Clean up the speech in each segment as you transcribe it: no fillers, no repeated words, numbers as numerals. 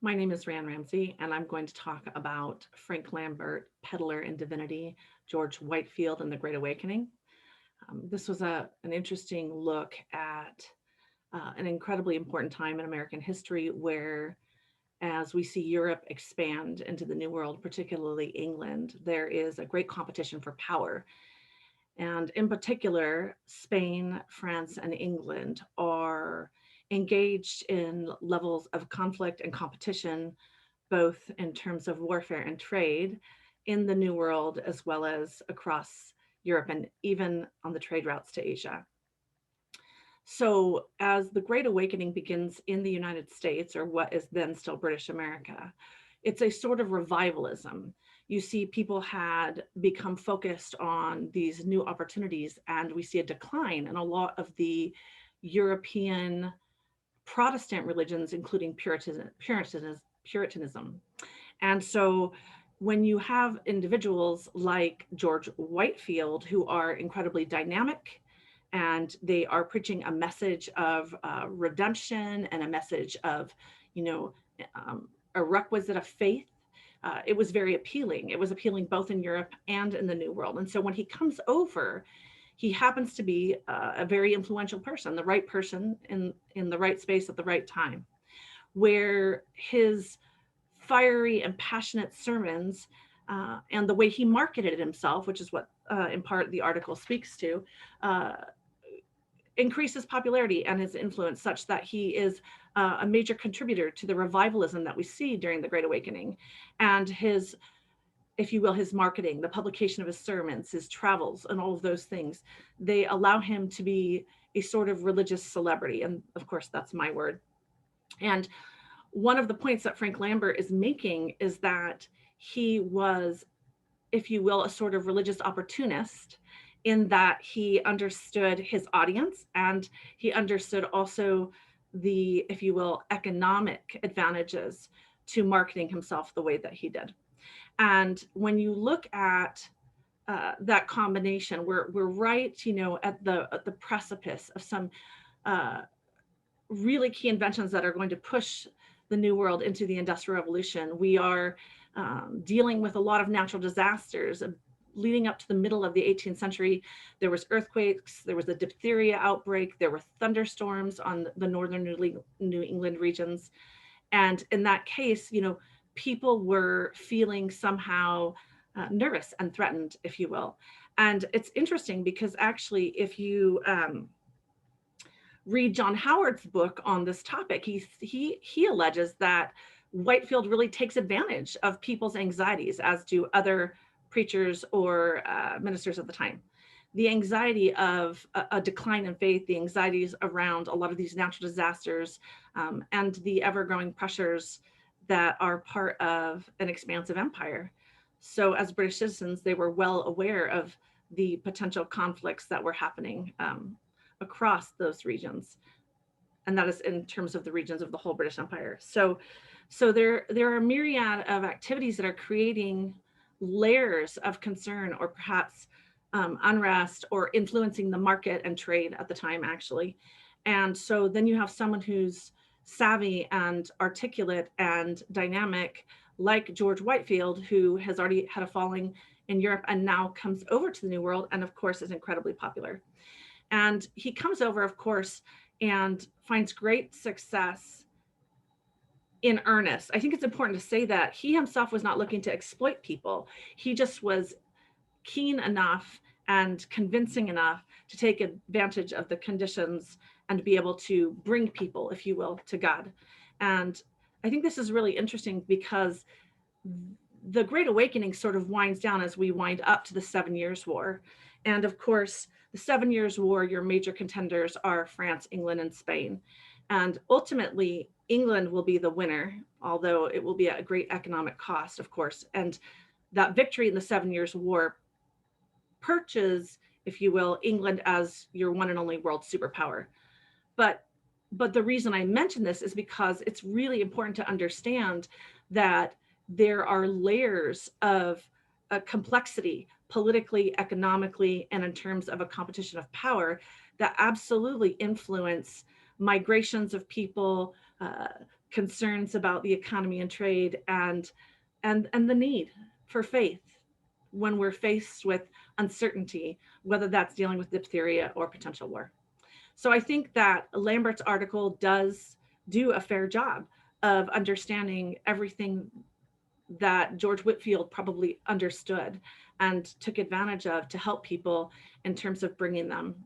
My name is RaeAnn Ramsey, and I'm going to talk about Frank Lambert, Peddler in Divinity, George Whitefield, and the Great Awakening. This was an interesting look at an incredibly important time in American history where, as we see Europe expand into the New World, particularly England, there is a great competition for power. And in particular, Spain, France, and England are engaged in levels of conflict and competition, both in terms of warfare and trade in the New World, as well as across Europe and even on the trade routes to Asia. So, as the Great Awakening begins in the United States, or what is then still British America, it's a sort of revivalism. You see, people had become focused on these new opportunities, and we see a decline in a lot of the European Protestant religions, including Puritanism. And so when you have individuals like George Whitefield, who are incredibly dynamic and they are preaching a message of redemption and a message of, you know, a requisite of faith, it was very appealing. It was appealing both in Europe and in the New World. And so when he comes over, he happens to be a very influential person, the right person in the right space at the right time, where his fiery and passionate sermons and the way he marketed himself, which is what in part the article speaks to, uh, increases popularity and his influence such that he is a major contributor to the revivalism that we see during the Great Awakening. And his, if you will, his marketing, the publication of his sermons, his travels, and all of those things, they allow him to be a sort of religious celebrity. And of course, that's my word. And one of the points that Frank Lambert is making is that he was, if you will, a sort of religious opportunist in that he understood his audience and he understood also the, if you will, economic advantages to marketing himself the way that he did. And when you look at that combination, we're right, at the precipice of some uh, really key inventions that are going to push the new world into the industrial revolution. We are dealing with a lot of natural disasters. Leading up to the middle of the 18th century, there was earthquakes, there was a diphtheria outbreak, there were thunderstorms on the northern New England regions. And in that case, people were feeling somehow nervous and threatened, if you will. And it's interesting because actually, if you read John Howard's book on this topic, he alleges that Whitefield really takes advantage of people's anxieties, as do other preachers or ministers of the time. The anxiety of a decline in faith, the anxieties around a lot of these natural disasters, and the ever growing pressures that are part of an expansive empire. So, as British citizens, they were well aware of the potential conflicts that were happening across those regions, and that is in terms of the regions of the whole British Empire. So there are a myriad of activities that are creating layers of concern or perhaps unrest or influencing the market and trade at the time, actually. And so then you have someone who's savvy and articulate and dynamic, like George Whitefield, who has already had a following in Europe and now comes over to the New World and, of course, is incredibly popular. And he comes over, of course, and finds great success in earnest. I think it's important to say that he himself was not looking to exploit people. He just was keen enough and convincing enough to take advantage of the conditions and be able to bring people, if you will, to God. And I think this is really interesting because the Great Awakening sort of winds down as we wind up to the 7 Years' War. And of course, the 7 Years' War, your major contenders are France, England, and Spain. And ultimately, England will be the winner, although it will be at a great economic cost, of course. And that victory in the 7 Years' War perches, if you will, England as your one and only world superpower. But the reason I mention this is because it's really important to understand that there are layers of complexity politically, economically, and in terms of a competition of power that absolutely influence migrations of people, concerns about the economy and trade, and the need for faith when we're faced with uncertainty, whether that's dealing with diphtheria or potential war. So I think that Lambert's article does do a fair job of understanding everything that George Whitefield probably understood and took advantage of to help people in terms of bringing them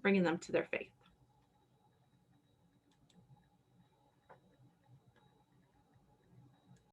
to their faith.